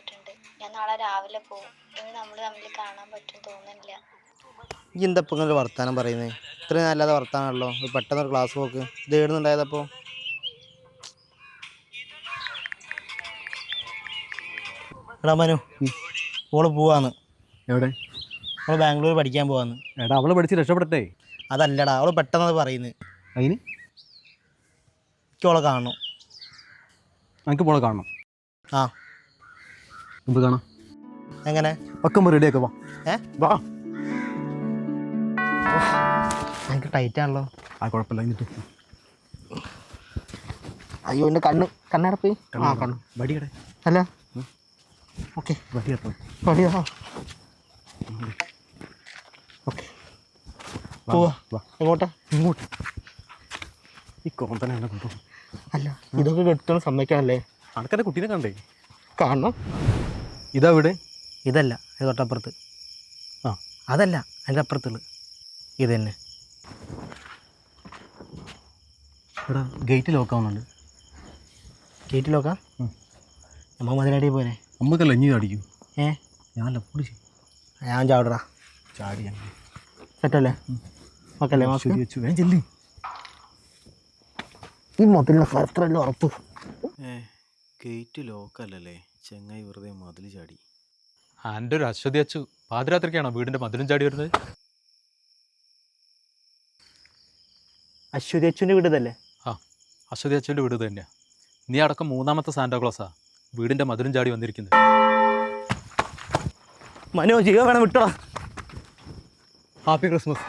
പറഞ്ഞിട്ടുണ്ട്. ഞാൻ നാളെ രാവിലെ പോകും. ഇനി നമ്മൾ തമ്മിൽ കാണാൻ പറ്റും തോന്നുന്നില്ല. ഈ എന്താ ഇപ്പം ഇങ്ങനെ വർത്താനം പറയുന്നത്? ഇത്രയും നല്ലത് വർത്താനമല്ലോ. പെട്ടെന്നൊരു ക്ലാസ് പോക്ക് ഇത് എഴുതുന്നുണ്ടായതപ്പോൾ. എടാ മനു, ഓള് പോവാന്ന്. എവിടെ? അവള് ബാംഗ്ലൂർ പഠിക്കാൻ പോവാന്ന്. എടാ അവളെ പഠിച്ച് രക്ഷപ്പെടട്ടെ. അതല്ലടാ, അവള് പെട്ടെന്നത് പറയുന്നത്. അതിന് എനിക്കോളെ കാണണം. എനിക്ക് പോളെ കാണണം. ആ എന്ത് കാണാം? എങ്ങനെ? ഒക്കെ റെഡിയാക്കാം. വാ വാ. എനിക്ക് ടൈറ്റ് ആണല്ലോ. ആ കുഴപ്പമില്ല. എന്നിട്ട് അയ്യോ എൻ്റെ കണ്ണടപ്പ്. ആ കണ്ണു വടിയുടെ അല്ല. ഓക്കെ വടിയട്ടോ. വടിയാ. ഓക്കെ പോവാ. എങ്ങോട്ടാ? ഇങ്ങോട്ട്. ഈ കോന്തനെ എന്നെ കൊണ്ടു. അല്ല ഇതൊക്കെ കെട്ടണം സമ്മതിക്കാനല്ലേ? അനക്കെൻ്റെ കുട്ടീനെ കണ്ടേ? കാണണം. ഇതാ വീട്? ഇതല്ല, ഇത് തൊട്ടപ്പുറത്ത്. ആ അതല്ല, അതിൻ്റെ അപ്പുറത്തുള്ളു. ഇത് തന്നെ. ഇവിടെ ഗേറ്റ് ലോക്കാവുന്നുണ്ട്. ഗേറ്റ് ലോക്കാ? നമ്മൾ മതിലടി പോരെ. നമുക്കല്ല ഇനി അടിക്കും. ഞാനല്ല പൊളിച്ച്. ഞാൻ ചാവിടറാ. ചാടി സെറ്റല്ലേ? ഓക്കല്ലേ? ശരി വെച്ചു. വേഗം ചെല്ലി. ഈ മതിലിന് അത്രയല്ലേ ഉറപ്പ്? ഗേറ്റ് ലോക്കല്ലല്ലേ? ചെങ്ങായി വെറുതെ മതിൽ ചാടി. എൻ്റെ ഒരു അശ്വതി അച്ചു പാതിരാത്രിക്കാണോ വീടിൻ്റെ മതിലും ചാടി വരുന്നത്? അശ്വതി അച്ചുവിൻ്റെ വീട് ഇതല്ലേ? ആ, അശ്വതി അച്ചുവിൻ്റെ വീട് തന്നെയാണ്. നീ അടക്കം മൂന്നാമത്തെ സാന്റാക്ലോസാ വീടിൻ്റെ മതിലും ചാടി വന്നിരിക്കുന്നത്. മനോ ജീവ വേണം വിട്ടോളാം. Happy Christmas.